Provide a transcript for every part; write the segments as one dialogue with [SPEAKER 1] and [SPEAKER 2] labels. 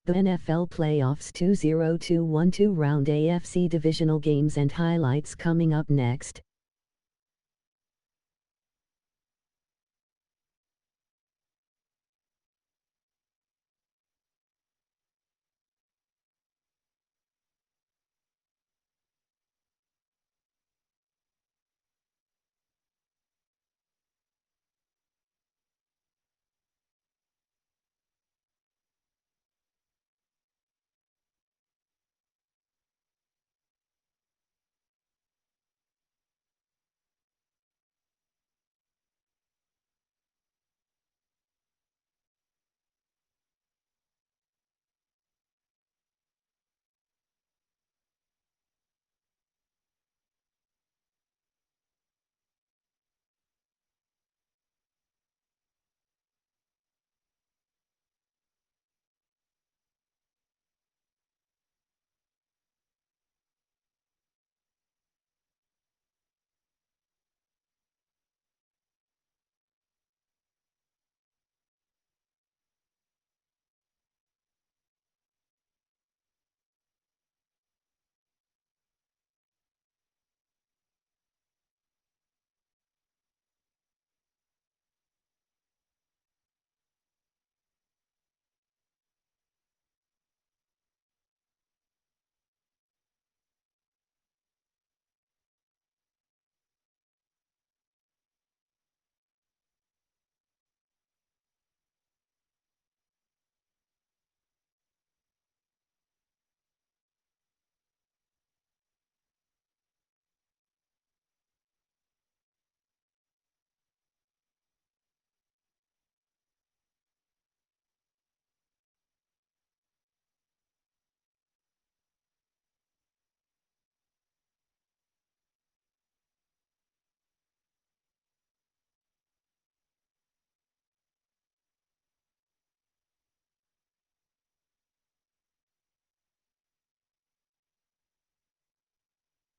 [SPEAKER 1] The NFL Playoffs 2021-2 Round AFC Divisional games and highlights coming up next.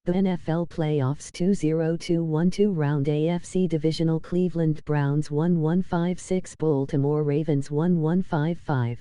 [SPEAKER 1] The NFL Playoffs 2021-2 Round AFC Divisional Cleveland Browns 1-1-5-6 Baltimore Ravens 1-1-5-5.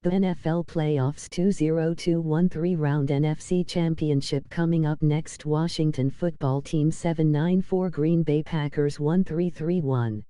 [SPEAKER 1] The NFL Playoffs 2021-3 Round NFC Championship coming up next. Washington Football Team 7-9-4 Green Bay Packers 1-3-3-1.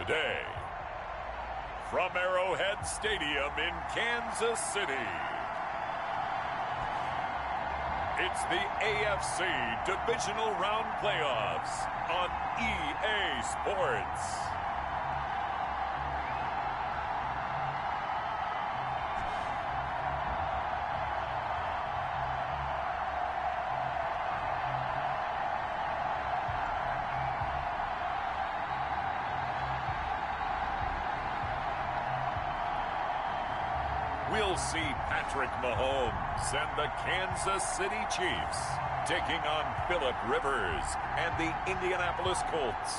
[SPEAKER 2] day. From Arrowhead Stadium in Kansas City, it's the AFC Divisional Round Playoffs on EA Sports. We'll see Patrick Mahomes and the Kansas City Chiefs taking on Phillip Rivers and the Indianapolis Colts.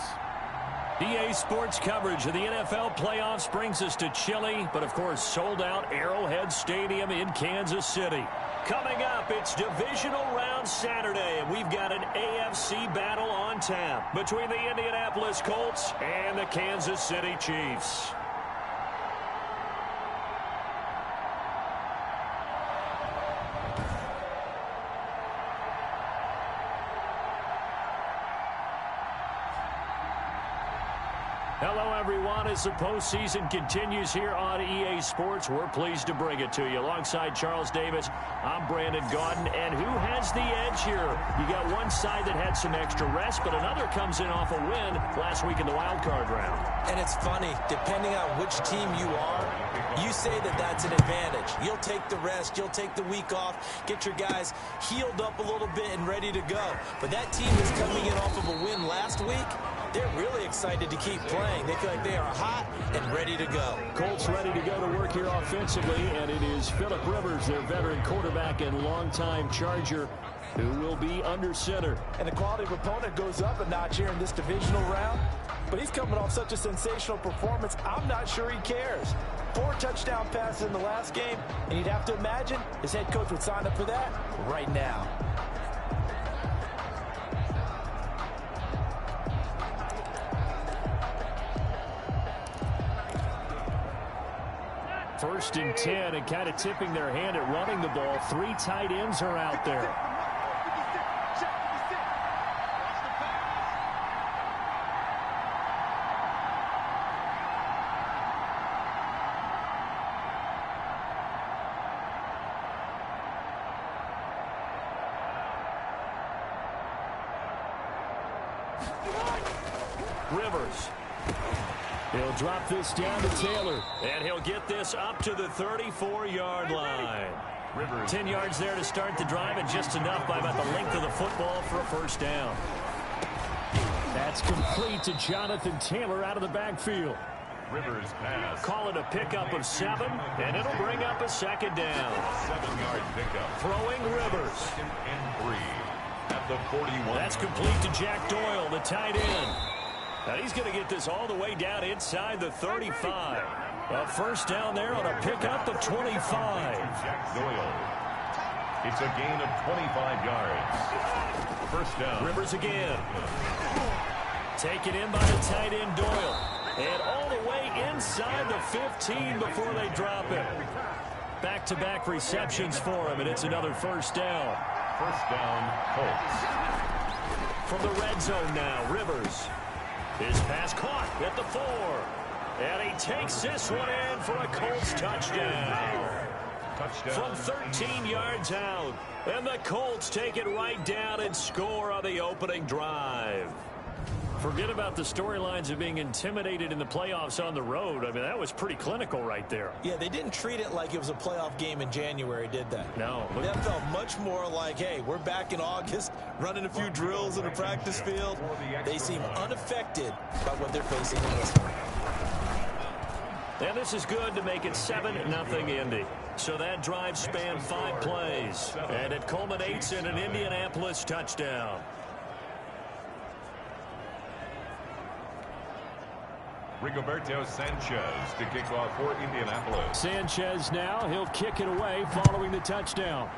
[SPEAKER 3] EA Sports coverage of the NFL playoffs brings us to chilly, but of course sold out Arrowhead Stadium in Kansas City. Coming up, it's Divisional Round Saturday, and we've got an AFC battle on tap between the Indianapolis Colts and the Kansas City Chiefs. Hello, everyone. As the postseason continues here on EA Sports, we're pleased to bring it to you. Alongside Charles Davis, I'm Brandon Gaudin. And who has the edge here? You got one side that had some extra rest, but another comes in off a win last week in the wild card round.
[SPEAKER 4] And it's funny, depending on which team you are, you say that that's an advantage. You'll take the rest, you'll take the week off, get your guys healed up a little bit and ready to go. But that team is coming in off of a win last week. They're really excited to keep playing. They feel like they are hot and ready to go.
[SPEAKER 3] Colts ready to go to work here offensively, and it is Phillip Rivers, their veteran quarterback and longtime Charger, who will be under center.
[SPEAKER 5] And the quality of opponent goes up a notch here in this divisional round. But he's coming off such a sensational performance, I'm not sure he cares. 4 touchdown passes in the last game, and you'd have to imagine his head coach would sign up for that right now.
[SPEAKER 3] First and 10, and kind of tipping their hand at running the ball. 3 tight ends are out there. Rivers. He'll drop this down to Taylor, and he'll get this up to the 34-yard line. 10 yards there to start the drive, and just enough by about the length of the football for a first down. That's complete to Jonathan Taylor out of the backfield.
[SPEAKER 2] Rivers pass.
[SPEAKER 3] Call it a pickup of 7, and it'll bring up a second down.
[SPEAKER 2] 7-yard pickup.
[SPEAKER 3] Throwing Rivers.
[SPEAKER 2] 2nd and 3 at the 41.
[SPEAKER 3] That's complete to Jack Doyle, the tight end. Now he's going to get this all the way down inside the 35. A first down there on a pickup of 25.
[SPEAKER 2] Jack Doyle. It's a gain of 25 yards. First down.
[SPEAKER 3] Rivers again. Taken in by the tight end Doyle. And all the way inside the 15 before they drop it. Back-to-back receptions for him, and it's another first down.
[SPEAKER 2] First down, Colts.
[SPEAKER 3] From the red zone now, Rivers. His pass caught at the 4. And he takes this one in for a Colts touchdown. From 13 yards out. And the Colts take it right down and score on the opening drive. Forget about the storylines of being intimidated in the playoffs on the road. I mean, that was pretty clinical right there.
[SPEAKER 4] Yeah, they didn't treat it like it was a playoff game in January, did they?
[SPEAKER 3] No.
[SPEAKER 4] That felt much more like, hey, we're back in August, running a few drills in a practice field. They seem unaffected by what they're facing in this one.
[SPEAKER 3] And this is good to make it 7-0 Indy. So that drive spanned 5 plays. And it culminates in an Indianapolis touchdown.
[SPEAKER 2] Rigoberto Sanchez to kick off for Indianapolis.
[SPEAKER 3] Sanchez now, he'll kick it away following the touchdown.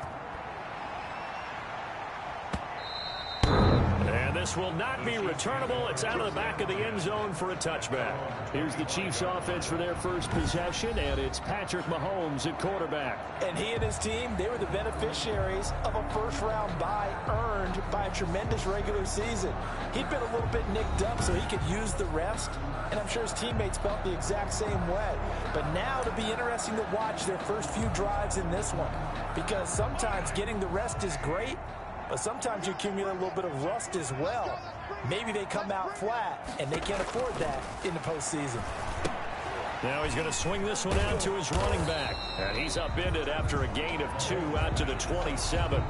[SPEAKER 3] And this This will not be returnable. It's out of the back of the end zone for a touchback. Here's the Chiefs offense for their first possession, and it's Patrick Mahomes at quarterback.
[SPEAKER 5] And he and his team, they were the beneficiaries of a first-round bye earned by a tremendous regular season. He'd been a little bit nicked up so he could use the rest, and I'm sure his teammates felt the exact same way. But now it'll be interesting to watch their first few drives in this one, because sometimes getting the rest is great, but sometimes you accumulate a little bit of rust as well. Maybe they come out flat, and they can't afford that in the postseason.
[SPEAKER 3] Now he's going to swing this one out to his running back. And he's upended after a gain of 2 out to the 27.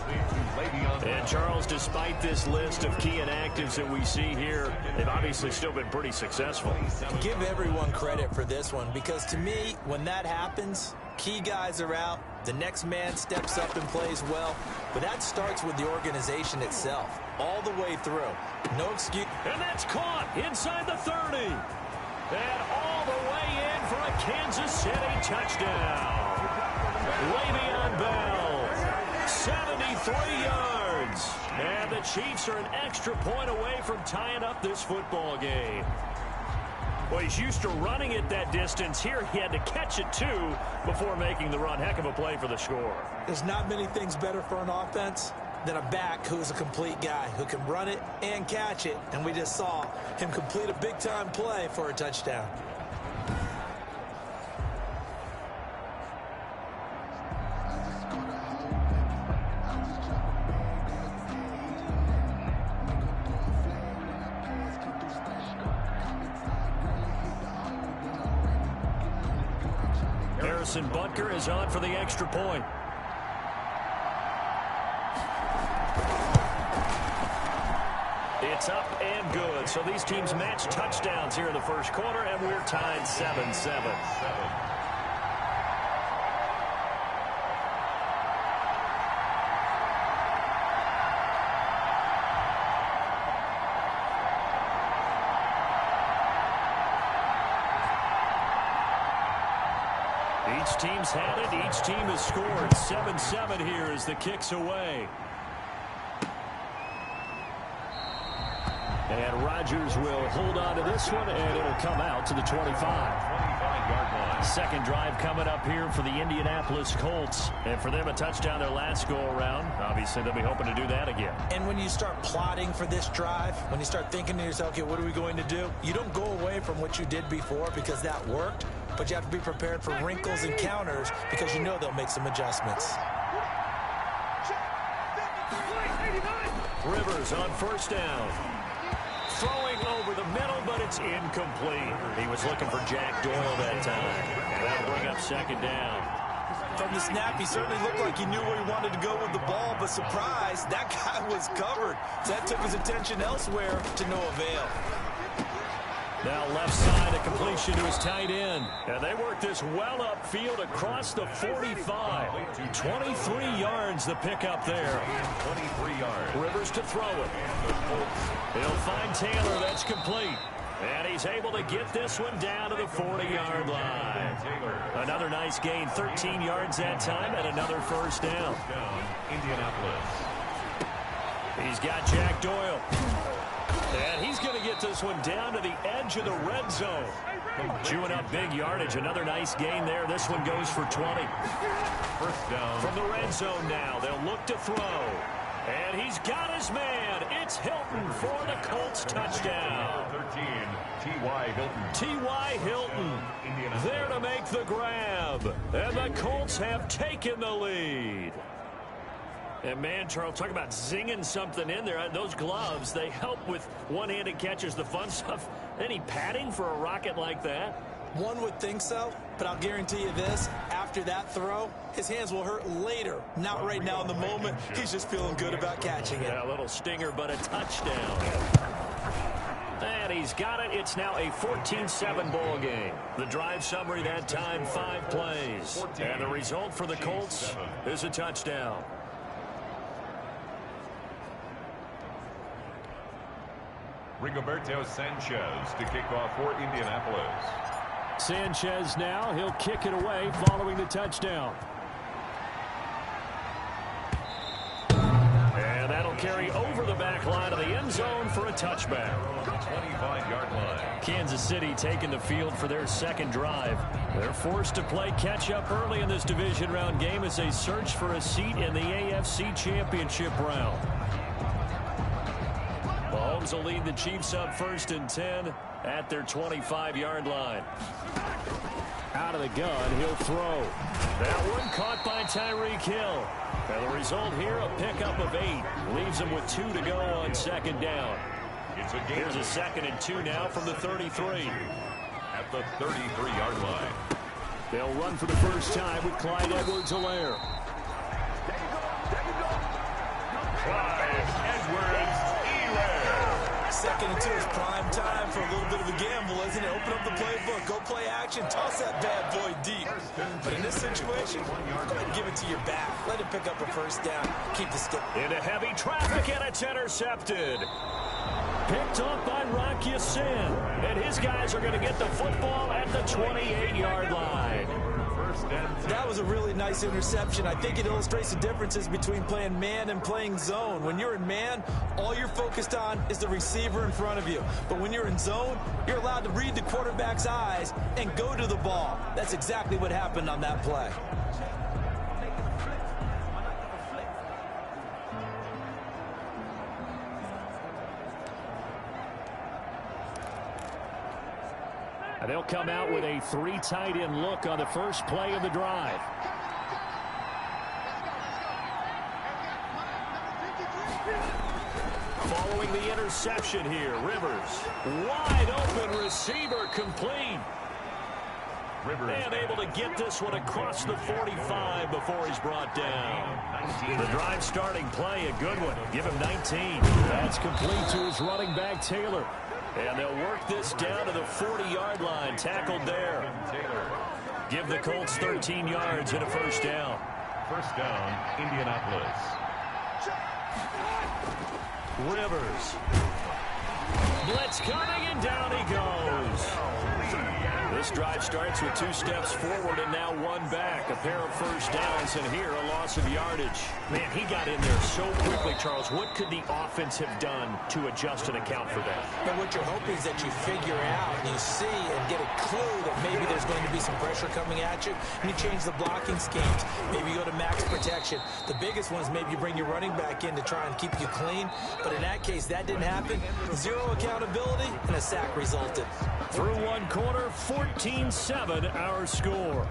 [SPEAKER 3] And Charles, despite this list of key inactives that we see here, they've obviously still been pretty successful.
[SPEAKER 4] Give everyone credit for this one, because to me, when that happens, key guys are out, the next man steps up and plays well, but that starts with the organization itself, all the way through. No excuse.
[SPEAKER 3] And that's caught inside the 30. And all the way in for a Kansas City touchdown. Le'Veon Bell, 73 yards. And the Chiefs are an extra point away from tying up this football game. Well, he's used to running it that distance. Here he had to catch it, too, before making the run. Heck of a play for the score.
[SPEAKER 4] There's not many things better for an offense than a back who's a complete guy who can run it and catch it. And we just saw him complete a big-time play for a touchdown.
[SPEAKER 3] Harrison Butker is on for the extra point. It's up and good. So these teams match touchdowns here in the first quarter, and we're tied 7-7. Each team's had it. Each team has scored. 7-7 here as the kick's away. And Rodgers will hold on to this one, and it'll come out to the 25-yard line. Second drive coming up here for the Indianapolis Colts. And for them, a touchdown their last go-around. Obviously, they'll be hoping to do that again.
[SPEAKER 4] And when you start plotting for this drive, when you start thinking to yourself, okay, what are we going to do? You don't go away from what you did before because that worked, but you have to be prepared for wrinkles and counters because you know they'll make some adjustments.
[SPEAKER 3] Rivers on first down. Throwing over the middle, but it's incomplete. He was looking for Jack Doyle that time. And that'll bring up second down.
[SPEAKER 4] From the snap, he certainly looked like he knew where he wanted to go with the ball, but surprise, that guy was covered. So that took his attention elsewhere to no avail.
[SPEAKER 3] Now left side, a completion to his tight end. And they work this well upfield across the 45. 23 yards the pickup there.
[SPEAKER 2] 23 yards.
[SPEAKER 3] Rivers to throw it. He'll find Taylor. That's complete. And he's able to get this one down to the 40-yard line. Another nice gain, 13 yards that time, and another first down.
[SPEAKER 2] Indianapolis.
[SPEAKER 3] He's got Jack Doyle. And he's going to get this one down to the edge of the red zone. Chewing up big yardage. Another nice gain there. This one goes for 20.
[SPEAKER 2] First down.
[SPEAKER 3] From the red zone now, they'll look to throw. And he's got his man. It's Hilton for the Colts touchdown.
[SPEAKER 2] 13, T.Y. Hilton.
[SPEAKER 3] T.Y. Hilton there to make the grab. And the Colts have taken the lead. And man, Charles, talk about zinging something in there. Those gloves, they help with one-handed catches, the fun stuff. Any padding for a rocket like that?
[SPEAKER 4] One would think so, but I'll guarantee you this. After that throw, his hands will hurt later. Not right now in the moment. He's just feeling good about catching it.
[SPEAKER 3] Yeah, a little stinger, but a touchdown. And he's got it. It's now a 14-7 ball game. The drive summary that time, 5 plays. And the result for the Colts is a touchdown.
[SPEAKER 2] Rigoberto Sanchez to kick off for Indianapolis.
[SPEAKER 3] Sanchez now, he'll kick it away following the touchdown. And that'll carry over the back line of the end zone for a touchback.
[SPEAKER 2] 25-yard line.
[SPEAKER 3] Kansas City taking the field for their second drive. They're forced to play catch-up early in this division round game as they search for a seat in the AFC Championship round. Mahomes will lead the Chiefs up 1st and 10 at their 25-yard line. Out of the gun, he'll throw. That one caught by Tyreek Hill. And the result here, a pickup of 8. Leaves him with 2 to go on 2nd down. Here's a 2nd and 2 now from the 33.
[SPEAKER 2] At the 33-yard line.
[SPEAKER 3] They'll run for the first time with Clyde Edwards-Helaire.
[SPEAKER 2] Clyde Edwards-Helaire.
[SPEAKER 5] 2nd and 2 is prime time for a little bit of a gamble, isn't it? Open up the playbook, go play action, toss that bad boy deep. But in this situation, go ahead and give it to your back. Let him pick up a first down. Keep the stick.
[SPEAKER 3] Into heavy traffic, and it's intercepted. Picked off by Rock Ya-Sin. And his guys are going to get the football at the 28-yard line.
[SPEAKER 5] That was a really nice interception. I think it illustrates the differences between playing man and playing zone. When you're in man, all you're focused on is the receiver in front of you. But when you're in zone, you're allowed to read the quarterback's eyes and go to the ball. That's exactly what happened on that play.
[SPEAKER 3] And they'll come out with a 3 tight end look on the first play of the drive. Following the interception here, Rivers. Wide open receiver complete. And able to get this one across the 45 before he's brought down. The drive starting play, a good one. Give him 19. That's complete to his running back, Taylor. And they'll work this down to the 40-yard line. Tackled there. Give the Colts 13 yards and a first down.
[SPEAKER 2] First down, Indianapolis.
[SPEAKER 3] Rivers. Blitz coming, and down he goes. This drive starts with 2 steps forward and now 1 back. A pair of first downs, and here a loss of yardage. Man, he got in there so quickly, Charles. What could the offense have done to adjust and account for that?
[SPEAKER 5] But what you're hoping is that you figure out, you see and get a clue that maybe there's going to be some pressure coming at you, and you change the blocking schemes. Maybe you go to max protection. The biggest one is maybe you bring your running back in to try and keep you clean. But in that case, that didn't happen. 0 accountability, and a sack resulted.
[SPEAKER 3] Through 1 quarter, 14-7 our score.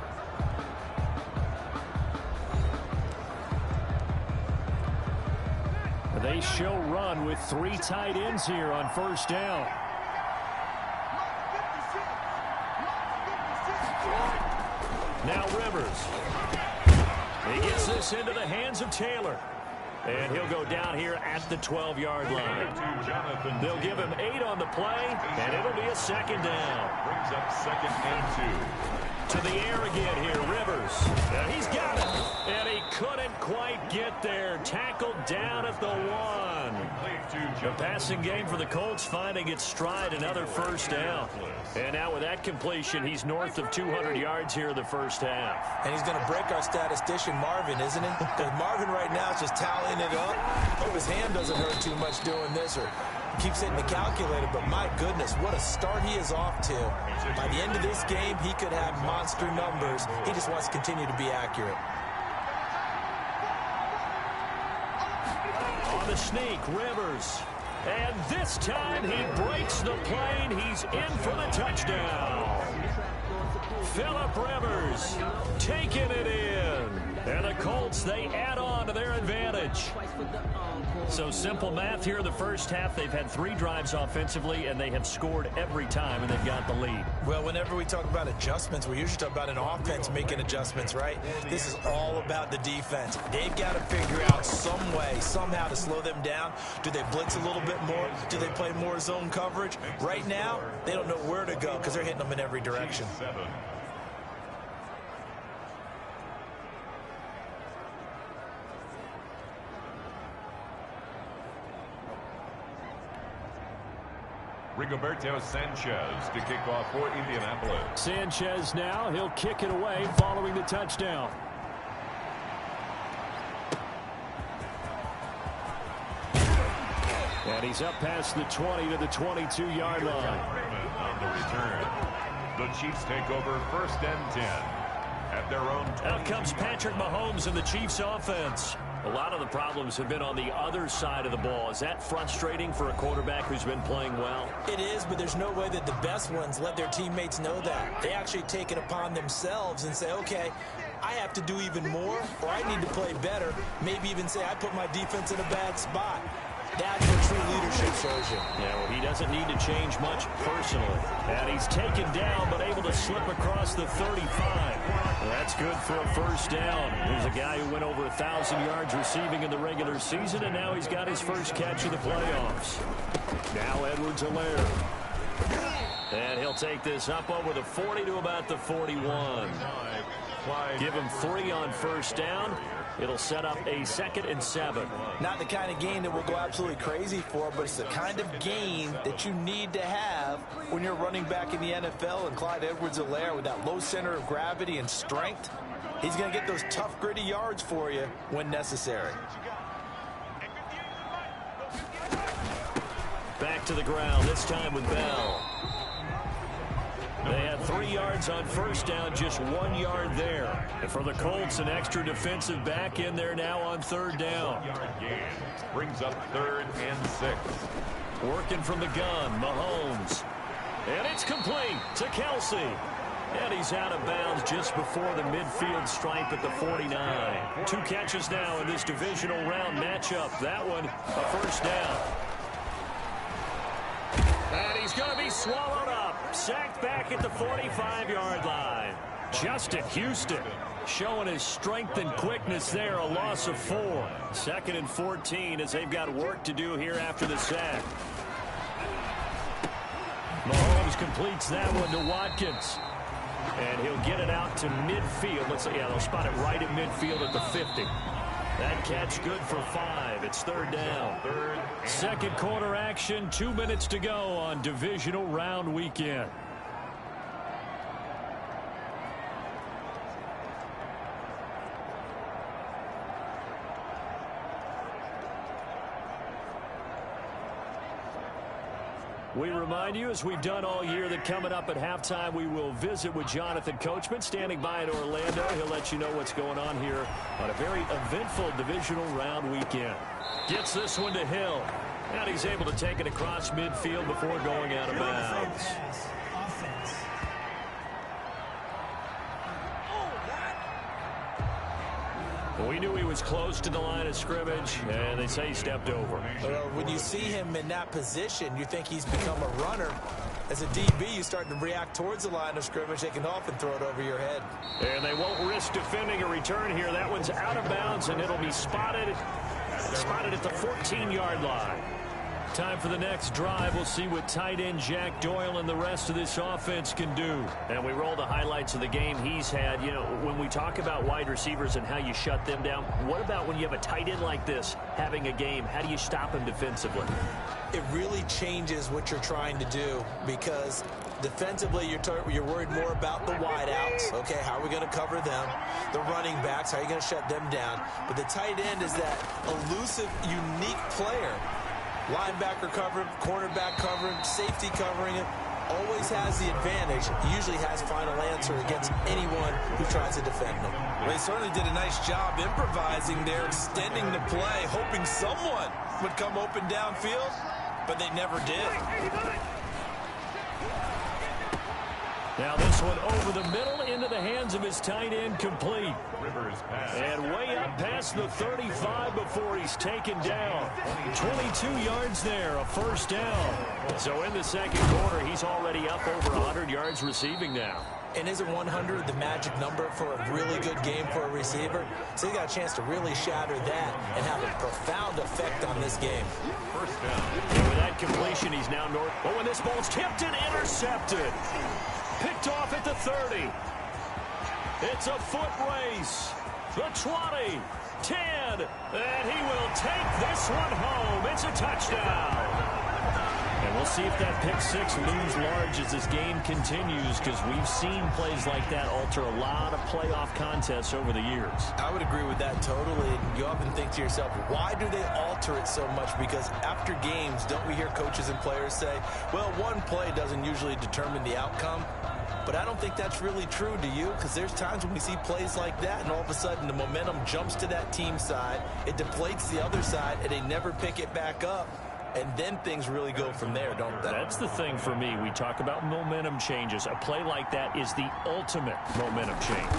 [SPEAKER 3] They show run with 3 tight ends here on first down. Now Rivers. He gets this into the hands of Taylor. And he'll go down here at the 12-yard line. They'll give him 8 on the play, and it'll be a 2nd down.
[SPEAKER 2] Brings up 2nd and 2.
[SPEAKER 3] To the air again here, Rivers. And he's got it. And he couldn't quite get there. Tackled down at the 1. The passing game for the Colts finding its stride, another first down. And now with that completion, he's north of 200 yards here in the first half.
[SPEAKER 5] And he's going to break our statistician, Marvin, isn't he? Because Marvin right now is just tallying it up. Hope his hand doesn't hurt too much doing this, or keeps hitting the calculator. But my goodness, what a start he is off to. By the end of this game, he could have monster numbers. He just wants to continue to be accurate.
[SPEAKER 3] On the sneak, Rivers. And this time he breaks the plane. He's in for the touchdown. Phillip Rivers taking it in. And the Colts, they add on to their advantage. So simple math here in the first half. They've had 3 drives offensively, and they have scored every time, and they've got the lead.
[SPEAKER 5] Well, whenever we talk about adjustments, we usually talk about an offense making adjustments, right? This is all about the defense. They've got to figure out some way, somehow to slow them down. Do they blitz a little bit more? Do they play more zone coverage? Right now, they don't know where to go because they're hitting them in every direction.
[SPEAKER 2] Rigoberto Sanchez to kick off for Indianapolis.
[SPEAKER 3] Sanchez now, he'll kick it away following the touchdown. And he's up past the 20 to the 22-yard line.
[SPEAKER 2] On the return, the Chiefs take over 1st and 10 at their own 20.
[SPEAKER 3] Out comes Patrick Mahomes and the Chiefs offense. A lot of the problems have been on the other side of the ball. Is that frustrating for a quarterback who's been playing well?
[SPEAKER 4] It is, but there's no way that the best ones let their teammates know that. They actually take it upon themselves and say, okay, I have to do even more, or I need to play better. Maybe even say I put my defense in a bad spot. That's what true leadership shows you.
[SPEAKER 3] Yeah, well, he doesn't need to change much personally. And he's taken down, but able to slip across the 35. That's good for a 1st down. Here's a guy who went over 1,000 yards receiving in the regular season, and now he's got his first catch of the playoffs. Now Edwards-Helaire. And he'll take this up over the 40 to about the 41. Give him 3 on 1st down. It'll set up a 2nd and 7.
[SPEAKER 5] Not the kind of gain that we'll go absolutely crazy for, but it's the kind of gain that you need to have when you're running back in the NFL. And Clyde Edwards-Helaire, with that low center of gravity and strength, he's going to get those tough, gritty yards for you when necessary.
[SPEAKER 3] Back to the ground, this time with Bell. They had 3 yards on 1st down, just 1 yard there. And for the Colts, an extra defensive back in there now on 3rd down.
[SPEAKER 2] Brings up 3rd and 6.
[SPEAKER 3] Working from the gun, Mahomes. And it's complete to Kelsey. And he's out of bounds just before the midfield stripe at the 49. 2 catches now in this divisional round matchup. That one, a 1st down. And he's going to be swallowed up. Sacked back at the 45-yard line. Justin Houston showing his strength and quickness there. A loss of 4. 2nd and 14 as they've got work to do here after the sack. Mahomes completes that one to Watkins. And he'll get it out to midfield. Let's say, yeah, they'll spot it right at midfield at the 50. That catch good for 5. It's 3rd down. 2nd quarter action. 2 minutes to go on divisional round weekend. We remind you, as we've done all year, that coming up at halftime, we will visit with Jonathan Coachman, standing by in Orlando. He'll let you know what's going on here on a very eventful divisional round weekend. Gets this one to Hill. And he's able to take it across midfield before going out of bounds. We knew he was close to the line of scrimmage, and they say he stepped over.
[SPEAKER 4] When you see him in that position, you think he's become a runner. As a DB, you start to react towards the line of scrimmage. They can often throw it over your head.
[SPEAKER 3] And they won't risk defending a return here. That one's out of bounds, and it'll be spotted at the 14-yard line. Time for the next drive. We'll see what tight end Jack Doyle and the rest of this offense can do. And we roll the highlights of the game he's had. You know, when we talk about wide receivers and how you shut them down, what about when you have a tight end like this having a game? How do you stop him defensively?
[SPEAKER 4] It really changes what you're trying to do, because defensively you're worried more about the wideouts. Okay, how are we going to cover them? The running backs, how are you going to shut them down? But the tight end is that elusive, unique player. Linebacker covering, cornerback covering, safety covering it. Always has the advantage. Usually has final answer against anyone who tries to defend them.
[SPEAKER 5] Well, they certainly did a nice job improvising there, extending the play, hoping someone would come open downfield, but they never did.
[SPEAKER 3] Now this one over the middle into the hands of his tight end, complete. And way up past the 35 before he's taken down. 22 yards there, a 1st down. So in the 2nd quarter, he's already up over 100 yards receiving now.
[SPEAKER 4] And isn't 100 the magic number for a really good game for a receiver? So he got a chance to really shatter that and have a profound effect on this game.
[SPEAKER 2] 1st down.
[SPEAKER 3] And with that completion, he's now north. Oh, and this ball's tipped and intercepted. Picked off at the 30. It's a foot race. The 20, 10, and he will take this one home. It's a touchdown. And we'll see if that pick six looms large as this game continues, because we've seen plays like that alter a lot of playoff contests over the years.
[SPEAKER 4] I would agree with that totally. And you often think to yourself, why do they alter it so much? Because after games, don't we hear coaches and players say, well, one play doesn't usually determine the outcome? But I don't think that's really true, do you? Because there's times when we see plays like that, and all of a sudden the momentum jumps to that team side, it deflates the other side, and they never pick it back up. And then things really go from there, don't they?
[SPEAKER 3] That's the thing for me. We talk about momentum changes. A play like that is the ultimate momentum change.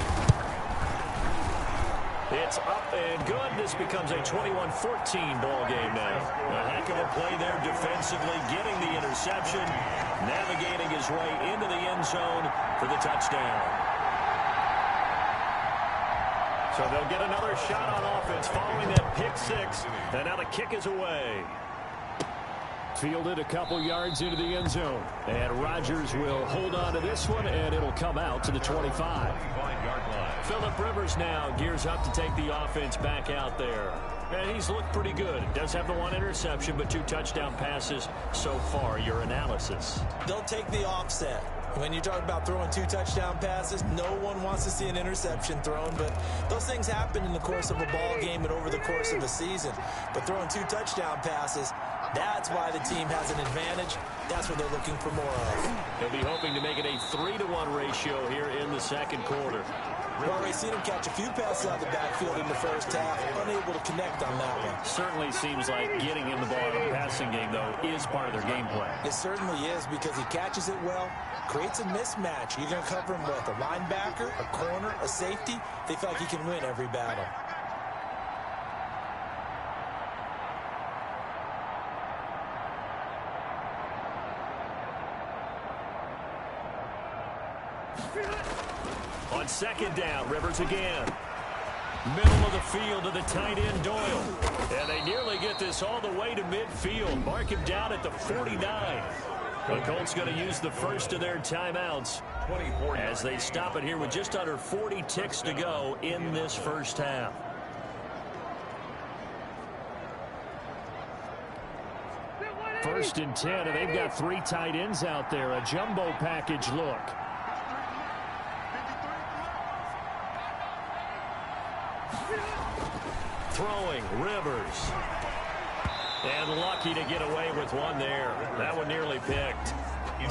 [SPEAKER 3] It's up and good. This becomes a 21-14 ball game now. A heck of a play there defensively, getting the interception, navigating his way into the end zone for the touchdown. So they'll get another shot on offense following that pick six, and now the kick is away. Fielded a couple yards into the end zone. And Rodgers will hold on to this one, and it'll come out to the 25. Phillip Rivers now gears up to take the offense back out there. And he's looked pretty good. Does have the one interception, but 2 touchdown passes so far. Your analysis.
[SPEAKER 4] They'll take the offset. When you talk about throwing 2 touchdown passes, no one wants to see an interception thrown, but those things happen in the course of a ball game and over the course of a season. But throwing 2 touchdown passes, that's why the team has an advantage. That's what they're looking for more of.
[SPEAKER 3] They'll be hoping to make it a 3-to-1 ratio here in the second quarter.
[SPEAKER 4] We've already seen him catch a few passes out of the backfield in the first half, unable to connect on that one.
[SPEAKER 3] Certainly seems like getting him the ball in the passing game, though, is part of their game plan.
[SPEAKER 4] It certainly is, because he catches it well, creates a mismatch. You're going to cover him with a linebacker, a corner, a safety. They feel like he can win every battle.
[SPEAKER 3] On second down, Rivers again. Middle of the field to the tight end, Doyle. And they nearly get this all the way to midfield. Mark him down at the 49. The Colts going to use the first of their timeouts as they stop it here with just under 40 ticks to go in this first half. First and 10, and they've got 3 tight ends out there. A jumbo package look. Throwing, Rivers. And lucky to get away with one there. That one nearly picked.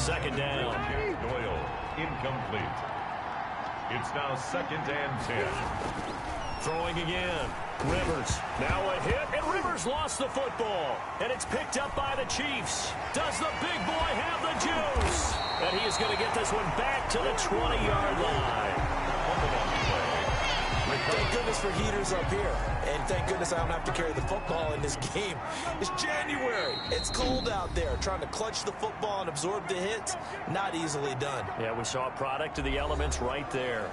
[SPEAKER 3] Second down.
[SPEAKER 2] Doyle, incomplete. It's now second and 10.
[SPEAKER 3] Throwing again. Rivers. Now a hit, and Rivers lost the football. And it's picked up by the Chiefs. Does the big boy have the juice? And he is going to get this one back to the 20-yard line.
[SPEAKER 4] Thank goodness for heaters up here. And thank goodness I don't have to carry the football in this game. It's January. It's cold out there. Trying to clutch the football and absorb the hits, not easily done.
[SPEAKER 3] Yeah, we saw a product of the elements right there.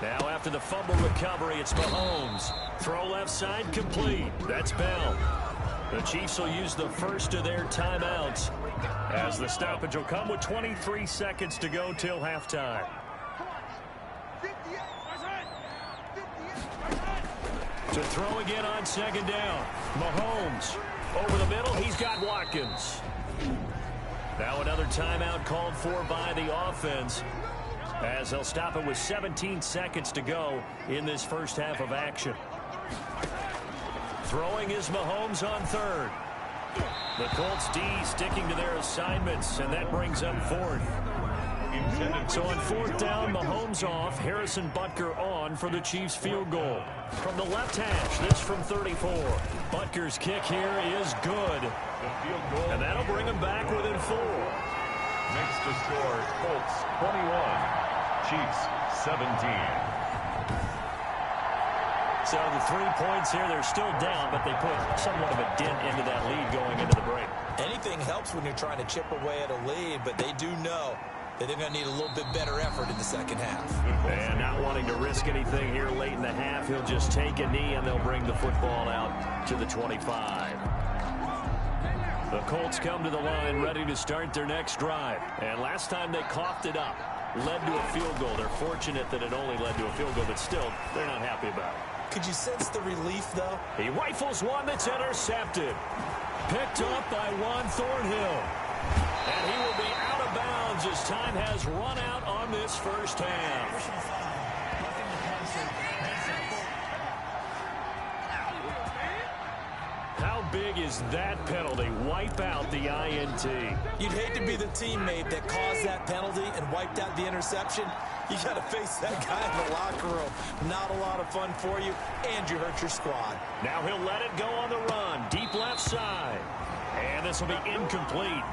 [SPEAKER 3] Now after the fumble recovery, it's Mahomes. Throw left side complete. That's Bell. The Chiefs will use the first of their timeouts as the stoppage will come with 23 seconds to go till halftime. To throw again on second down. Mahomes over the middle. He's got Watkins. Now another timeout called for by the offense as they'll stop it with 17 seconds to go in this first half of action. Throwing is Mahomes on third. The Colts D sticking to their assignments, and that brings up fourth. So on fourth down, Mahomes off, Harrison Butker on for the Chiefs field goal. From the left hash, this from 34. Butker's kick here is good. And that'll bring him back within 4.
[SPEAKER 2] Makes the score Colts 21, Chiefs 17.
[SPEAKER 3] So the 3 points here, they're still down, but they put somewhat of a dent into that lead going into the break.
[SPEAKER 4] Anything helps when you're trying to chip away at a lead, but they do know that they're going to need a little bit better effort in the second half.
[SPEAKER 3] And not wanting to risk anything here late in the half, he'll just take a knee and they'll bring the football out to the 25. The Colts come to the line ready to start their next drive. And last time they coughed it up led to a field goal. They're fortunate that it only led to a field goal, but still, they're not happy about it.
[SPEAKER 4] Could you sense the relief, though?
[SPEAKER 3] He rifles one that's intercepted. Picked up by Juan Thornhill. And he will be out of bounds as time has run out on this first half. How big is that penalty? Wipe out the INT.
[SPEAKER 4] You'd hate to be the teammate that caused that penalty and wiped out the interception. You got to face that guy in the locker room. Not a lot of fun for you, and you hurt your squad.
[SPEAKER 3] Now he'll let it go on the run. Deep left side. And this will be incomplete.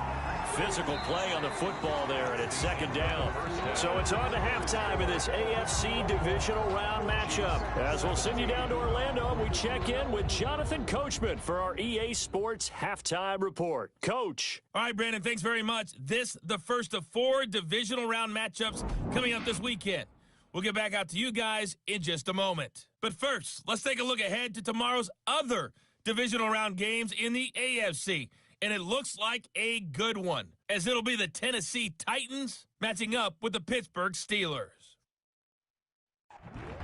[SPEAKER 3] Physical play on the football there, and it's second down. So it's on to halftime in this AFC Divisional Round matchup. As we'll send you down to Orlando, and we check in with Jonathan Coachman for our EA Sports Halftime Report. Coach.
[SPEAKER 6] All right, Brandon, thanks very much. This, the first of 4 Divisional Round matchups coming up this weekend. We'll get back out to you guys in just a moment. But first, let's take a look ahead to tomorrow's other Divisional Round games in the AFC. And it looks like a good one, as it'll be the Tennessee Titans matching up with the Pittsburgh Steelers.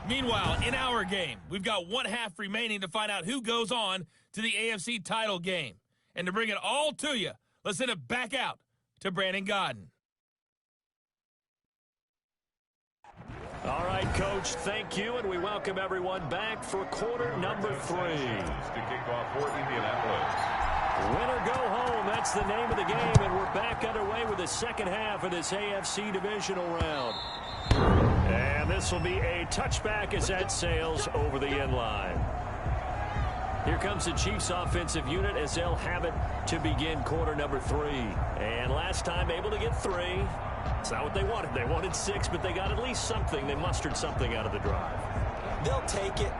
[SPEAKER 6] Meanwhile, in our game, we've got 1 half remaining to find out who goes on to the AFC title game. And to bring it all to you, let's send it back out to Brandon Godden.
[SPEAKER 3] All right, Coach, thank you, and we welcome everyone back for quarter number 3.
[SPEAKER 2] To kick off for Indianapolis.
[SPEAKER 3] Winner go home, that's the name of the game, and we're back underway with the second half of this AFC Divisional Round. And this will be a touchback as that sails over the end line. Here comes the Chiefs offensive unit as they'll have it to begin quarter number 3. And last time able to get 3. It's not what they wanted. They wanted 6, but they got at least something. They mustered something out of the drive.
[SPEAKER 4] They'll take it.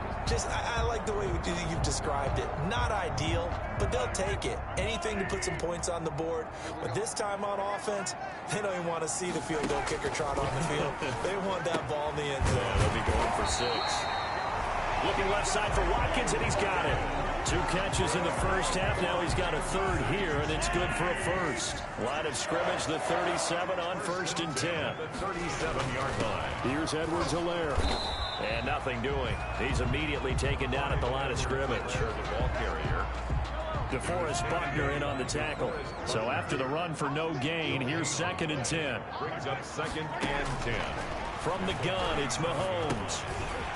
[SPEAKER 4] I like the way you've described it. Not ideal, but they'll take it. Anything to put some points on the board. But this time on offense, they don't even want to see the field goal kicker trot on the field. They want that ball in the end zone.
[SPEAKER 3] Yeah, they'll be going for 6. Looking left side for Watkins, and he's got it. 2 catches in the first half. Now he's got a 3rd here, and it's good for a first. Line of scrimmage, the 37 on 1st and 10.
[SPEAKER 2] The 37-yard line.
[SPEAKER 3] Here's Edwards-Helaire. And nothing doing. He's immediately taken down at the line of scrimmage.
[SPEAKER 2] The ball carrier.
[SPEAKER 3] DeForest Buckner in on the tackle. So after the run for no gain, here's 2nd and 10.
[SPEAKER 2] Brings up 2nd and 10.
[SPEAKER 3] From the gun, it's Mahomes.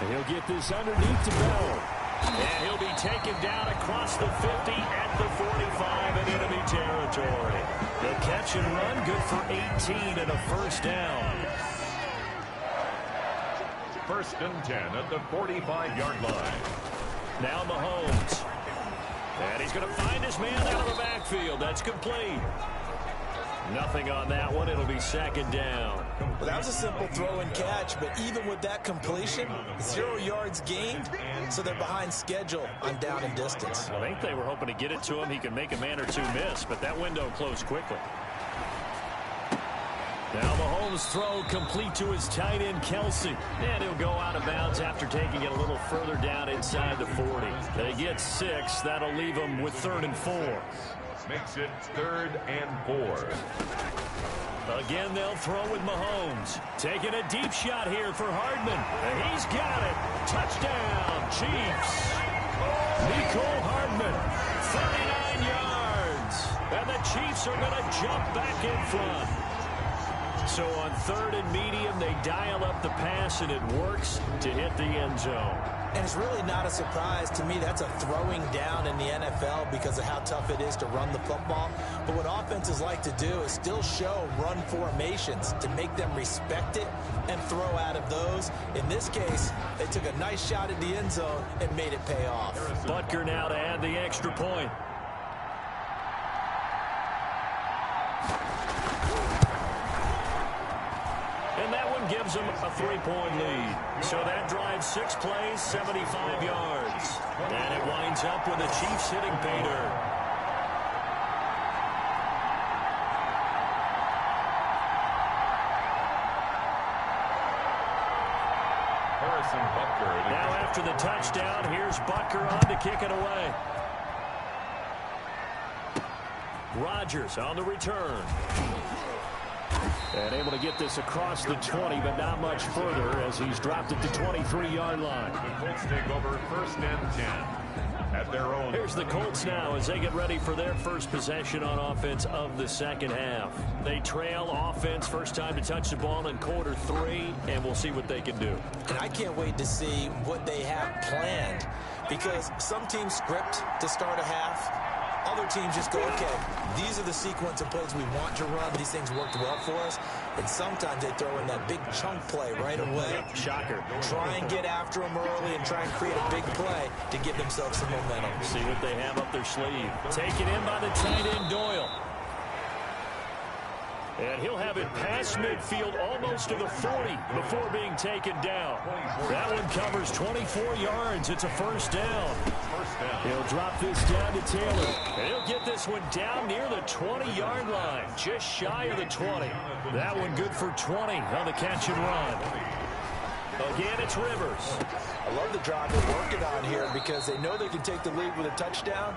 [SPEAKER 3] And he'll get this underneath to Bell. And he'll be taken down across the 50 at the 45 in enemy territory. The catch and run, good for 18 and a first down.
[SPEAKER 2] 1st and 10 at the 45-yard line.
[SPEAKER 3] Now Mahomes. And he's going to find his man out of the backfield. That's complete. Nothing on that one. It'll be 2nd down.
[SPEAKER 4] Well, that was a simple throw and catch, but even with that completion, 0 yards gained, so they're behind schedule on down and distance.
[SPEAKER 3] I think they were hoping to get it to him. He could make a man or 2 miss, but that window closed quickly. Now Mahomes' throw complete to his tight end, Kelsey. And he'll go out of bounds after taking it a little further down inside the 40. They get 6. That'll leave them with 3rd and 4.
[SPEAKER 2] Makes it 3rd and 4.
[SPEAKER 3] Again, they'll throw with Mahomes. Taking a deep shot here for Hardman. And he's got it. Touchdown, Chiefs. Nicole Hardman, 39 yards. And the Chiefs are going to jump back in front. So on 3rd and medium, they dial up the pass, and it works to hit the end zone.
[SPEAKER 4] And it's really not a surprise to me. That's a throwing down in the NFL because of how tough it is to run the football. But what offenses like to do is still show run formations to make them respect it and throw out of those. In this case, they took a nice shot at the end zone and made it pay off.
[SPEAKER 3] Butker now to add the extra point. And that one gives them a 3-point lead. So that drives 6 plays, 75 yards. And it winds up with the Chiefs hitting pay dirt. Now after the touchdown, here's Butker on to kick it away. Rodgers on the return. And able to get this across the 20, but not much further as he's dropped it to 23-yard line.
[SPEAKER 2] The Colts take over 1st and 10 at their own.
[SPEAKER 3] Here's the Colts now as they get ready for their first possession on offense of the second half. They trail offense, first time to touch the ball in quarter 3, and we'll see what they can do.
[SPEAKER 4] And I can't wait to see what they have planned, because some teams script to start a half. Other teams just go, okay, these are the sequence of plays we want to run. These things worked well for us. And sometimes they throw in that big chunk play right away.
[SPEAKER 3] Shocker.
[SPEAKER 4] Try and get after them early and try and create a big play to give themselves some momentum.
[SPEAKER 3] See what they have up their sleeve. Taken in by the tight end, Doyle. And he'll have it past midfield almost to the 40 before being taken down. That one covers 24 yards. It's a first down. He'll drop this down to Taylor. And he'll get this one down near the 20-yard line, just shy of the 20. That one good for 20 on the catch and run. Again, it's Rivers.
[SPEAKER 5] I love the drive they're working on here because they know they can take the lead with a touchdown.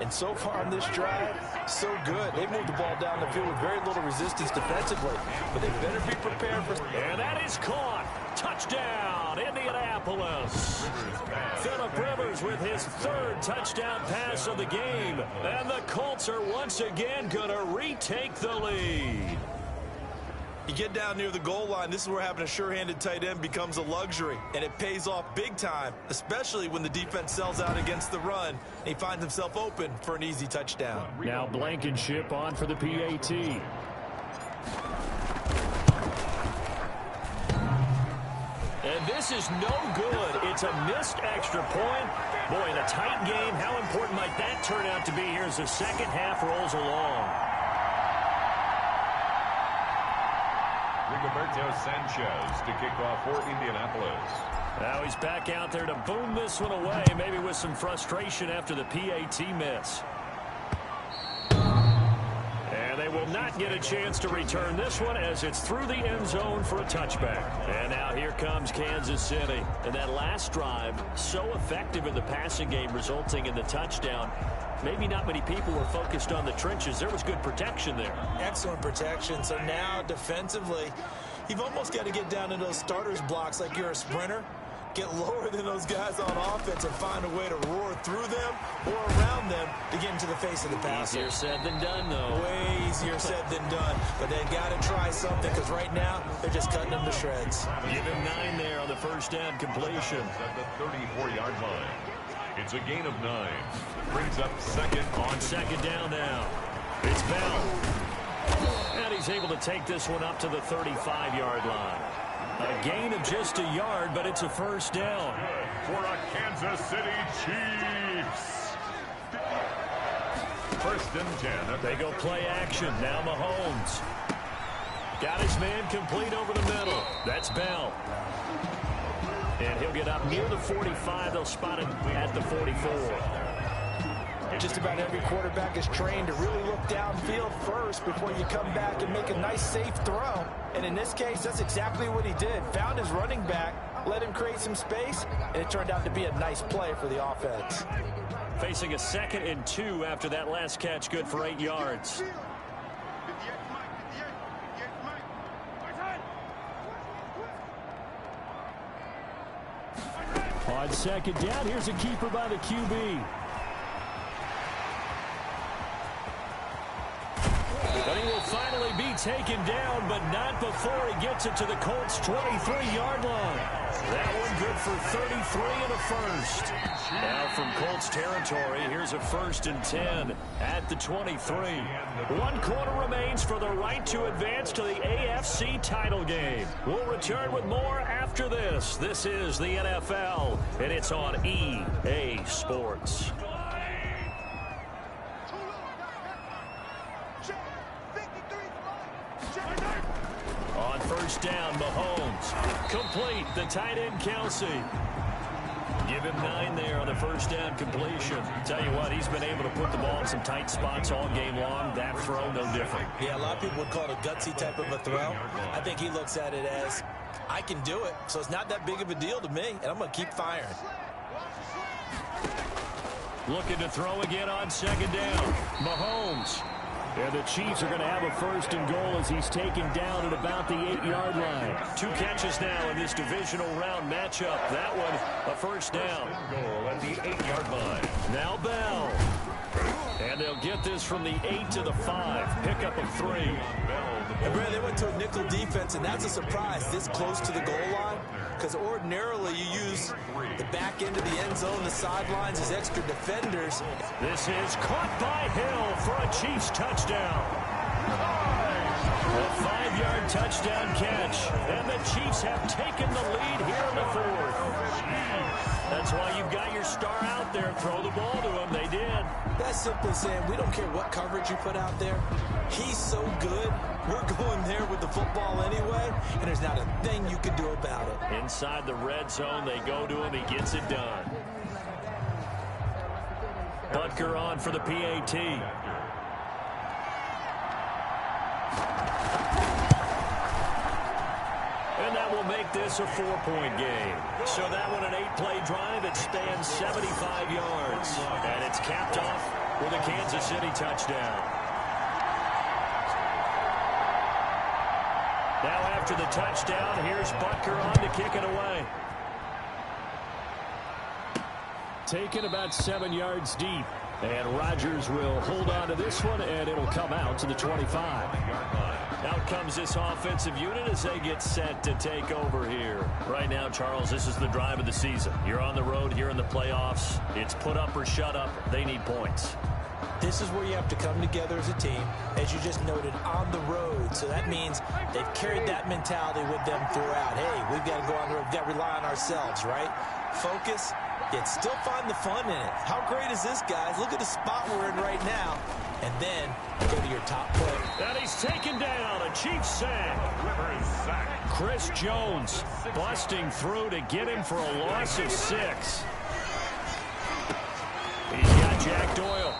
[SPEAKER 5] And so far on this drive, so good. They moved the ball down the field with very little resistance defensively. But they better be prepared for...
[SPEAKER 3] And that is caught. Touchdown, Indianapolis. Phillip Rivers with his 3rd touchdown pass of the game. And the Colts are once again going to retake the lead.
[SPEAKER 5] You get down near the goal line, this is where having a sure-handed tight end becomes a luxury, and it pays off big time, especially when the defense sells out against the run, and he finds himself open for an easy touchdown.
[SPEAKER 3] Now Blankenship on for the PAT. And this is no good. It's a missed extra point. Boy, in a tight game, how important might that turn out to be here as the second half rolls along?
[SPEAKER 2] Roberto Sanchez to kick off for Indianapolis.
[SPEAKER 3] Now he's back out there to boom this one away, maybe with some frustration after the PAT miss. And they will not get a chance to return this one as it's through the end zone for a touchback. And now here comes Kansas City. And that last drive, so effective in the passing game, resulting in the touchdown. Maybe not many people were focused on the trenches. There was good protection there.
[SPEAKER 4] Excellent protection. So now defensively, you've almost got to get down into those starters blocks like you're a sprinter. Get lower than those guys on offense and find a way to roar through them or around them to get into the face of the passer.
[SPEAKER 3] Easier said than done, though.
[SPEAKER 4] Way easier said than done. But they've got to try something because right now they're just cutting them to shreds.
[SPEAKER 3] Give him 9 there on the first down completion.
[SPEAKER 2] At the 34-yard line. It's a gain of 9. Brings up second
[SPEAKER 3] on second down now. It's Bell. And he's able to take this one up to the 35-yard line. A gain of just a yard, but it's a first down.
[SPEAKER 2] For a Kansas City Chiefs. 1st and 10.
[SPEAKER 3] They go play action. Now Mahomes. Got his man complete over the middle. That's Bell. And he'll get up near the 45. They'll spot him at the 44.
[SPEAKER 5] Just about every quarterback is trained to really look downfield first before you come back and make a nice, safe throw. And in this case, that's exactly what he did. Found his running back, let him create some space, and it turned out to be a nice play for the offense.
[SPEAKER 3] Facing a 2nd and 2 after that last catch, good for 8 yards. On second down, here's a keeper by the QB. But he will finally be taken down, but not before he gets it to the Colts' 23-yard line. That one good for 33 and a first. Now from Colts territory, here's a 1st and 10 at the 23. 1 quarter remains for the right to advance to the AFC title game. We'll return with more after this. This is the NFL, and it's on EA Sports. On first down, Mahomes. Complete, the tight end, Kelsey. Give him 9 there on the first down completion. Tell you what, he's been able to put the ball in some tight spots all game long. That throw, no different.
[SPEAKER 4] Yeah, a lot of people would call it a gutsy type of a throw. I think he looks at it as, I can do it, so it's not that big of a deal to me, and I'm going to keep firing.
[SPEAKER 3] Looking to throw again on second down. Mahomes. And the Chiefs are going to have a first and goal as he's taken down at about the 8-yard line. 2 catches now in this divisional round matchup. That one, a first down.
[SPEAKER 2] Goal at the 8-yard line.
[SPEAKER 3] Now Bell. And they'll get this from the 8 to the 5. Pickup of 3.
[SPEAKER 4] And Brad, they went to a nickel defense, and that's a surprise this close to the goal line. Because ordinarily you use the back end of the end zone, the sidelines as extra defenders.
[SPEAKER 3] This is caught by Hill for a Chiefs touchdown. A 5-yard touchdown catch. And the Chiefs have taken the lead here in the 4th. That's why you've got your star out there. Throw the ball to him. They did.
[SPEAKER 4] That's simply saying we don't care what coverage you put out there. He's so good. We're going there with the football anyway, and there's not a thing you can do about it.
[SPEAKER 3] Inside the red zone, they go to him. He gets it done. Butker on for the PAT. And that will make this a 4-point game. So that one an 8-play drive. It spans 75 yards. And it's capped off with a Kansas City touchdown. Now after the touchdown, here's Butker on to kick it away. Taken about 7 yards deep. And Rodgers will hold on to this one, and it'll come out to the 25. Out comes this offensive unit as they get set to take over here. Right now, Charles, this is the drive of the season. You're on the road here in the playoffs. It's put up or shut up. They need points.
[SPEAKER 4] This is where you have to come together as a team, as you just noted, on the road. So that means they've carried that mentality with them throughout. Hey, we've got to go on the road. We've got to rely on ourselves, right? Focus, yet still find the fun in it. How great is this, guys? Look at the spot we're in right now. And then go to your top play.
[SPEAKER 3] And he's taken down. A Chiefs sack. Chris Jones busting through to get him for a loss of 6. He's got Jack Doyle.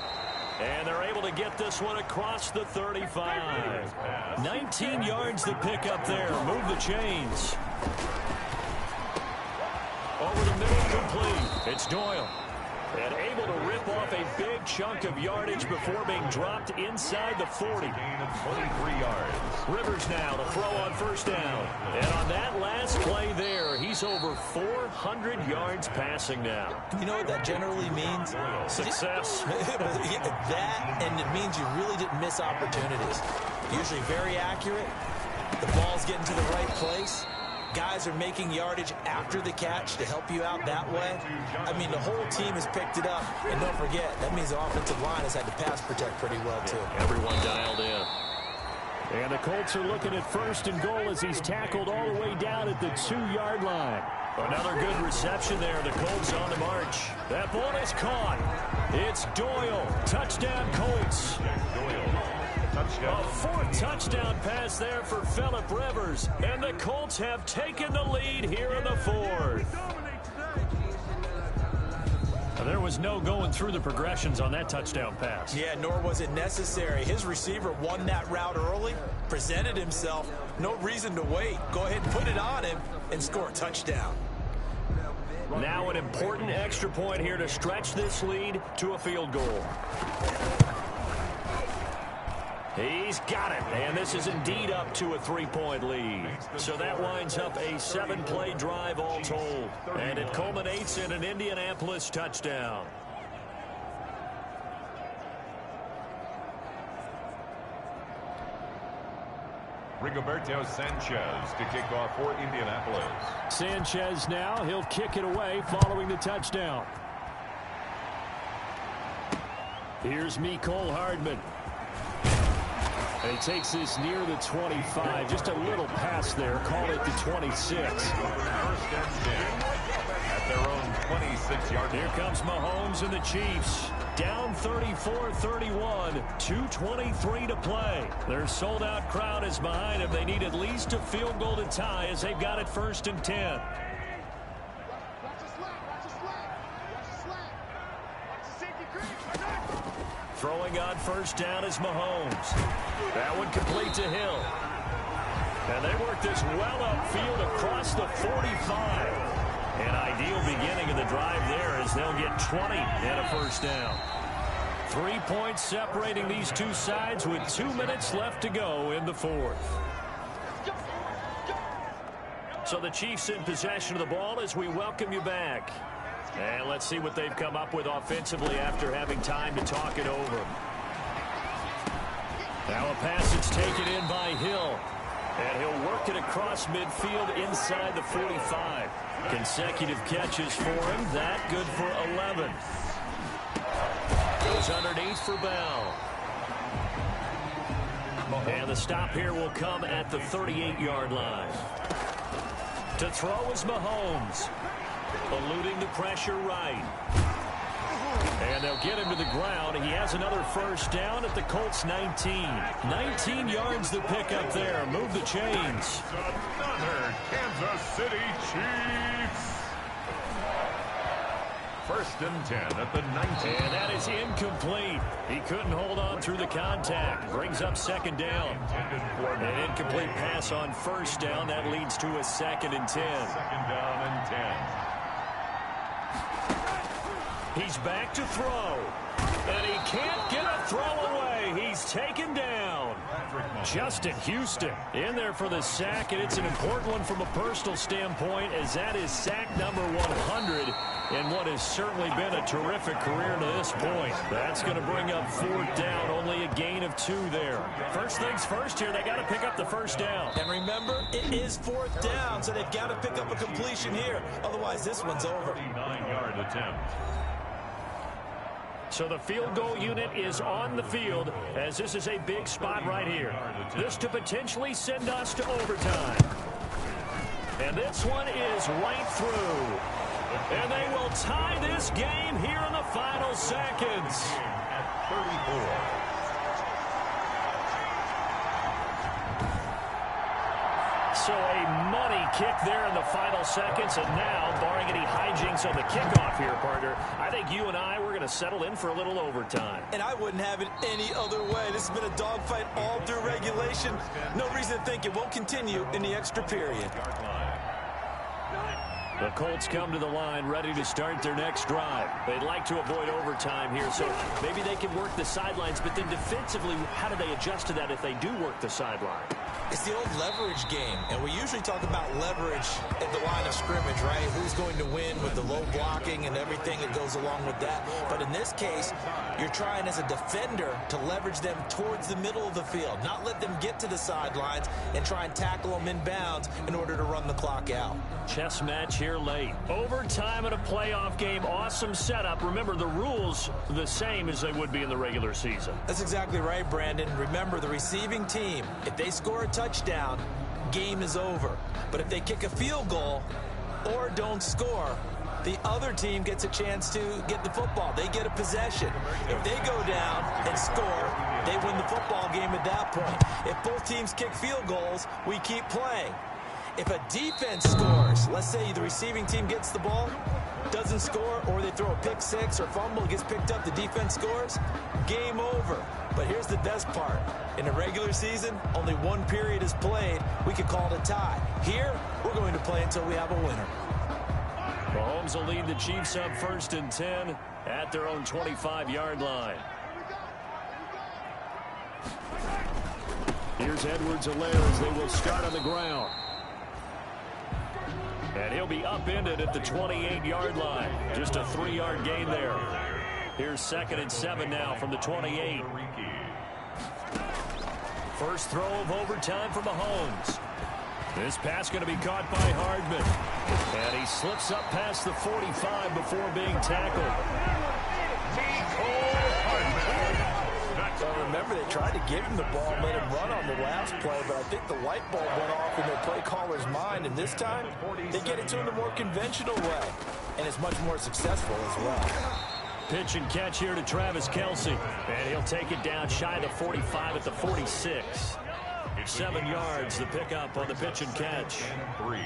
[SPEAKER 3] And they're able to get this one across the 35. 19 yards to pick up there. Move the chains. Over the middle, complete. It's Doyle. And able to rip off a big chunk of yardage before being dropped inside the 40.
[SPEAKER 2] Gain of 23 yards.
[SPEAKER 3] Rivers now to throw on first down. And on that last play there, he's over 400 yards passing now.
[SPEAKER 4] You know what that generally means?
[SPEAKER 3] Success.
[SPEAKER 4] That, and it means you really didn't miss opportunities. Usually very accurate. The ball's getting to the right place. Guys are making yardage after the catch to help you out that way. I mean, the whole team has picked it up. And don't forget, that means the offensive line has had to pass protect pretty well, too.
[SPEAKER 3] Everyone dialed in. And the Colts are looking at first and goal as he's tackled all the way down at the 2-yard line. Another good reception there. The Colts on the march. That ball is caught. It's Doyle. Touchdown, Colts. A 4th touchdown pass there for Phillip Rivers. And the Colts have taken the lead here in the 4th. There was no going through the progressions on that touchdown pass.
[SPEAKER 4] Yeah, nor was it necessary. His receiver won that route early, presented himself. No reason to wait. Go ahead and put it on him and score a touchdown.
[SPEAKER 3] Now an important extra point here to stretch this lead to a field goal. He's got it, and this is indeed up to a 3-point lead. So that winds up a 7-play drive all told, and it culminates in an Indianapolis touchdown.
[SPEAKER 2] Rigoberto Sanchez to kick off for Indianapolis.
[SPEAKER 3] Sanchez now, he'll kick it away following the touchdown. Here's Mecole Hardman. And he takes this near the 25. Just a little pass there. Call it the 26.
[SPEAKER 2] First and 10 at their own 26-yard line.
[SPEAKER 3] Here comes Mahomes and the Chiefs. Down 34-31. 2:23 to play. Their sold-out crowd is behind them. They need at least a field goal to tie as they've got it first and 10. Throwing on first down is Mahomes. That one complete to Hill. And they work this well upfield across the 45. An ideal beginning of the drive there as they'll get 20 and a first down. 3 points separating these two sides with 2 minutes left to go in the fourth. So the Chiefs in possession of the ball as we welcome you back. And let's see what they've come up with offensively after having time to talk it over. Now a pass that's taken in by Hill. And he'll work it across midfield inside the 45. Consecutive catches for him. That good for 11. Goes underneath for Bell. And the stop here will come at the 38-yard line. To throw is Mahomes. Eluding the pressure right. And they'll get him to the ground. He has another first down at the Colts 19. 19 yards to pick up there. Move the chains.
[SPEAKER 2] Another Kansas City Chiefs. First and 10 at the 19.
[SPEAKER 3] And that is incomplete. He couldn't hold on through the contact. Brings up second down. An incomplete pass on first down. That leads to a second and 10.
[SPEAKER 2] Second down and 10.
[SPEAKER 3] He's back to throw. And he can't get a throw away. He's taken down. Justin Houston in there for the sack, and it's an important one from a personal standpoint, as that is sack number 100 in what has certainly been a terrific career to this point. That's going to bring up fourth down, only a gain of 2 there. First things first here, they got to pick up the first down.
[SPEAKER 5] And remember, it is fourth down, so they've got to pick up a completion here. Otherwise, this one's over.
[SPEAKER 2] 39-yard attempt.
[SPEAKER 3] So the field goal unit is on the field, as this is a big spot right here. This to potentially send us to overtime. And this one is right through. And they will tie this game here in the final seconds.
[SPEAKER 2] At 34.
[SPEAKER 3] So a money kick there in the final seconds, and now, barring any hijinks on the kickoff here, partner, I think you and I, we're going to settle in for a little overtime.
[SPEAKER 5] And I wouldn't have it any other way. This has been a dogfight all through regulation. No reason to think it won't continue in the extra period.
[SPEAKER 3] The Colts come to the line ready to start their next drive. They'd like to avoid overtime here, so maybe they can work the sidelines, but then defensively, how do they adjust to that if they do work the sideline?
[SPEAKER 5] It's the old leverage game, and we usually talk about leverage at the line of scrimmage, right? Who's going to win with the low blocking and everything that goes along with that. But in this case, you're trying as a defender to leverage them towards the middle of the field, not let them get to the sidelines and try and tackle them inbounds in order to run the clock out.
[SPEAKER 3] Chess match here late. Overtime in a playoff game. Awesome setup. Remember, the rules the same as they would be in the regular season.
[SPEAKER 5] That's exactly right, Brandon. Remember, the receiving team, if they score a touchdown, game is over. But if they kick a field goal or don't score, the other team gets a chance to get the football. They get a possession. If they go down and score, they win the football game at that point. If both teams kick field goals, we keep playing. If a defense scores, let's say the receiving team gets the ball, doesn't score, or they throw a pick six or fumble, gets picked up, the defense scores, game over. But here's the best part. In the regular season, only one period is played. We could call it a tie. Here, we're going to play until we have a winner.
[SPEAKER 3] Mahomes will lead the Chiefs up first and 10 at their own 25-yard line. Here's Edwards-Helaire as they will start on the ground. And he'll be upended at the 28-yard line. Just a 3-yard gain there. Here's second and 7 now from the 28. First throw of overtime for Mahomes. This pass going to be caught by Hardman. And he slips up past the 45 before being tackled.
[SPEAKER 5] Remember, they tried to give him the ball and let him run on the last play, but I think the light bulb went off in their play caller's mind, and this time they get it to him the more conventional way, and it's much more successful as well.
[SPEAKER 3] Pitch and catch here to Travis Kelce, and he'll take it down shy of the 45 at the 46. 7 yards the pickup on the pitch and catch.
[SPEAKER 2] 3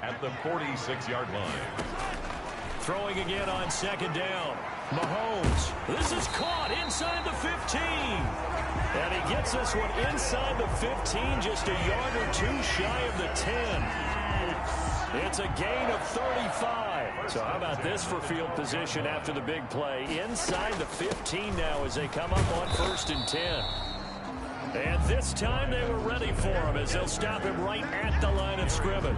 [SPEAKER 2] at the 46-yard line.
[SPEAKER 3] Throwing again on second down. Mahomes. This is caught inside the 15. And he gets this one inside the 15, just a yard or two shy of the 10. It's a gain of 35. So how about this for field position after the big play? Inside the 15 now as they come up on 1st and 10. And this time they were ready for him as they'll stop him right at the line of scrimmage.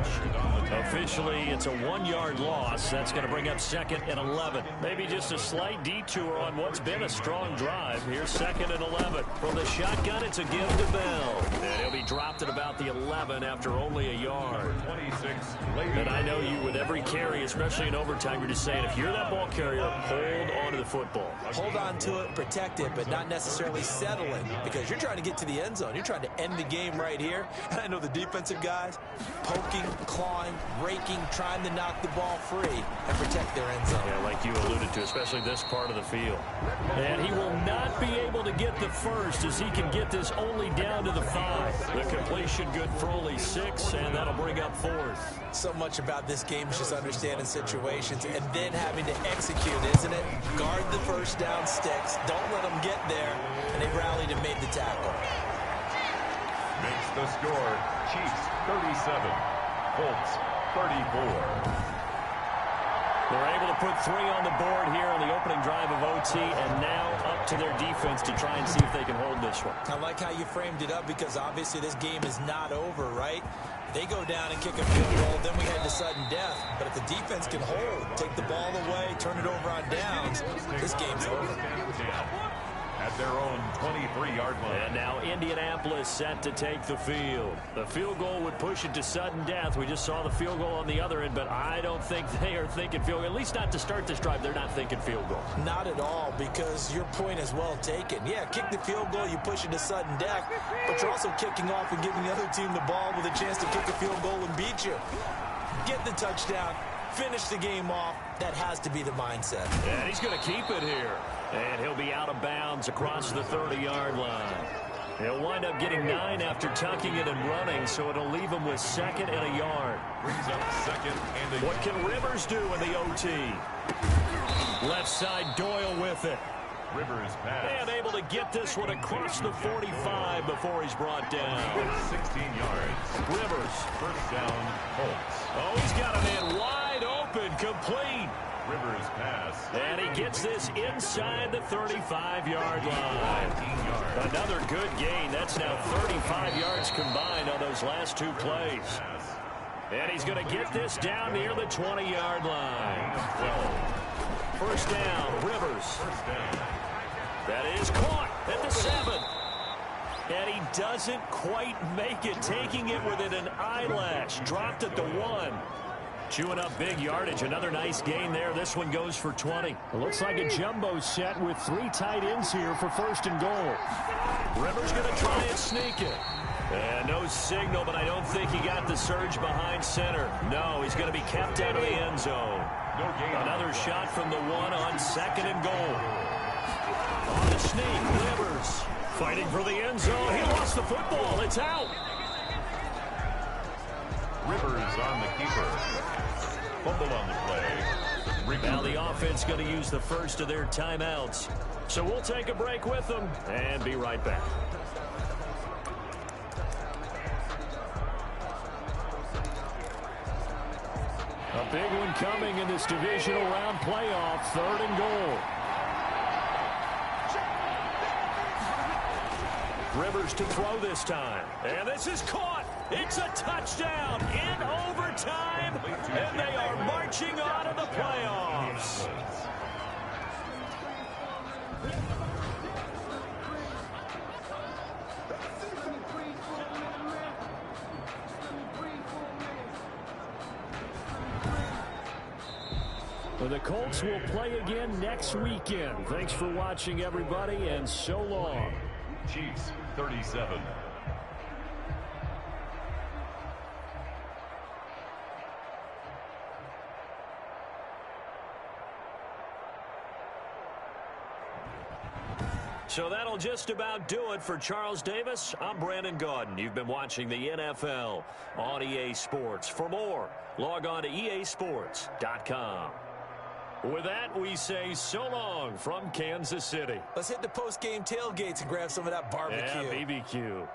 [SPEAKER 3] Officially, it's a 1-yard loss. That's going to bring up 2nd and 11. Maybe just a slight detour on what's been a strong drive. Here's 2nd and 11. From the shotgun, it's a give to Bell. And he'll be dropped at about the 11 after only a yard.
[SPEAKER 2] 26.
[SPEAKER 3] And I know you, with every carry, especially in overtime, you're just saying, if you're that ball carrier, hold on to the football.
[SPEAKER 4] Hold on to it, protect it, but not necessarily settling, because you're trying to get to the end zone. You're trying to end the game right here. And I know the defensive guys poking, clawing, raking, trying to knock the ball free and protect their end zone.
[SPEAKER 3] Yeah, like you alluded to, especially this part of the field. And he will not be able to get the first as he can get this only down to the 5. The completion good for only 6, and that'll bring up 4th.
[SPEAKER 4] So much about this game is just understanding situations and then having to execute, isn't it? Guard the first down sticks. Don't let them get there. And they rallied and made the tackle.
[SPEAKER 2] Makes the score Chiefs 37, Colts 34.
[SPEAKER 3] They're able to put 3 on the board here on the opening drive of OT, and now up to their defense to try and see if they can hold this one.
[SPEAKER 4] I like how you framed it up, because obviously this game is not over, right? They go down and kick a field goal, then we head to sudden death. But if the defense can hold, take the ball away, turn it over on downs, this game's over.
[SPEAKER 2] At their own 23-yard line.
[SPEAKER 3] And now Indianapolis set to take the field. The field goal would push it to sudden death. We just saw the field goal on the other end, but I don't think they are thinking field goal. At least not to start this drive. They're not thinking field goal.
[SPEAKER 4] Not at all, because your point is well taken. Yeah, kick the field goal, you push it to sudden death, but you're also kicking off and giving the other team the ball with a chance to kick a field goal and beat you. Get the touchdown, finish the game off. That has to be the mindset.
[SPEAKER 3] And he's going to keep it here. And he'll be out of bounds across the 30-yard line. He'll wind up getting 9 after tucking it and running, so it'll leave him with 2nd and a yard.
[SPEAKER 2] Brings up 2nd and a yard.
[SPEAKER 3] What can Rivers do in the OT? Left side, Doyle with it.
[SPEAKER 2] Rivers pass.
[SPEAKER 3] And able to get this one across the 45 before he's brought down.
[SPEAKER 2] 16 yards.
[SPEAKER 3] Rivers.
[SPEAKER 2] First down, Colts.
[SPEAKER 3] Oh, he's got a man wide open, complete.
[SPEAKER 2] Rivers pass.
[SPEAKER 3] And he gets this inside the 35-yard line. Another good gain. That's now 35 yards combined on those last 2 plays. And he's going to get this down near the 20-yard line.
[SPEAKER 2] 12.
[SPEAKER 3] First down, Rivers.
[SPEAKER 2] First down.
[SPEAKER 3] That is caught at the 7. And he doesn't quite make it, taking it within an eyelash. Dropped at the 1. Chewing up big yardage. Another nice gain there. This one goes for 20. It looks like a jumbo set with 3 tight ends here for 1st and goal. Rivers going to try and sneak it. And no signal, but I don't think he got the surge behind center. No, he's going to be kept out of the end zone.
[SPEAKER 2] No gain.
[SPEAKER 3] Another shot from the 1 on 2nd and goal. On the sneak, Rivers fighting for the end zone. He lost the football. It's out.
[SPEAKER 2] Rivers on the keeper. Fumble on the play.
[SPEAKER 3] Now the offense going to use the first of their timeouts. So we'll take a break with them and be right back. A big one coming in this divisional round playoff. 3rd and goal. Rivers to throw this time. And this is caught. It's a touchdown in overtime. And they are marching on to the playoffs. The Colts will play again next weekend. Thanks for watching, everybody, and so long.
[SPEAKER 2] Chiefs 37.
[SPEAKER 3] So that'll just about do it for Charles Davis. I'm Brandon Gaudin. You've been watching the NFL on EA Sports. For more, log on to easports.com. With that, we say so long from Kansas City.
[SPEAKER 4] Let's hit the post-game tailgates and grab some of that barbecue.
[SPEAKER 3] Yeah, BBQ.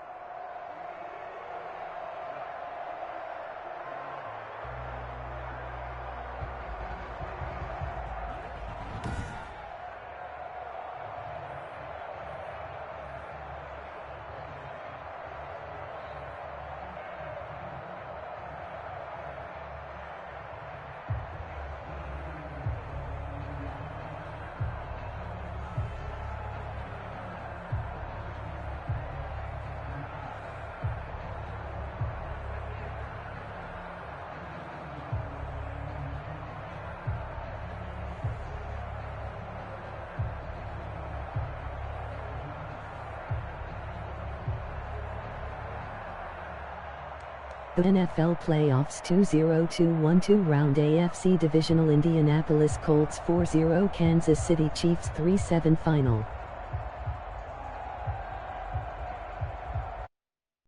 [SPEAKER 1] The NFL Playoffs 2-0-2-1-2 round AFC Divisional Indianapolis Colts 4-0 Kansas City Chiefs 3-7 final.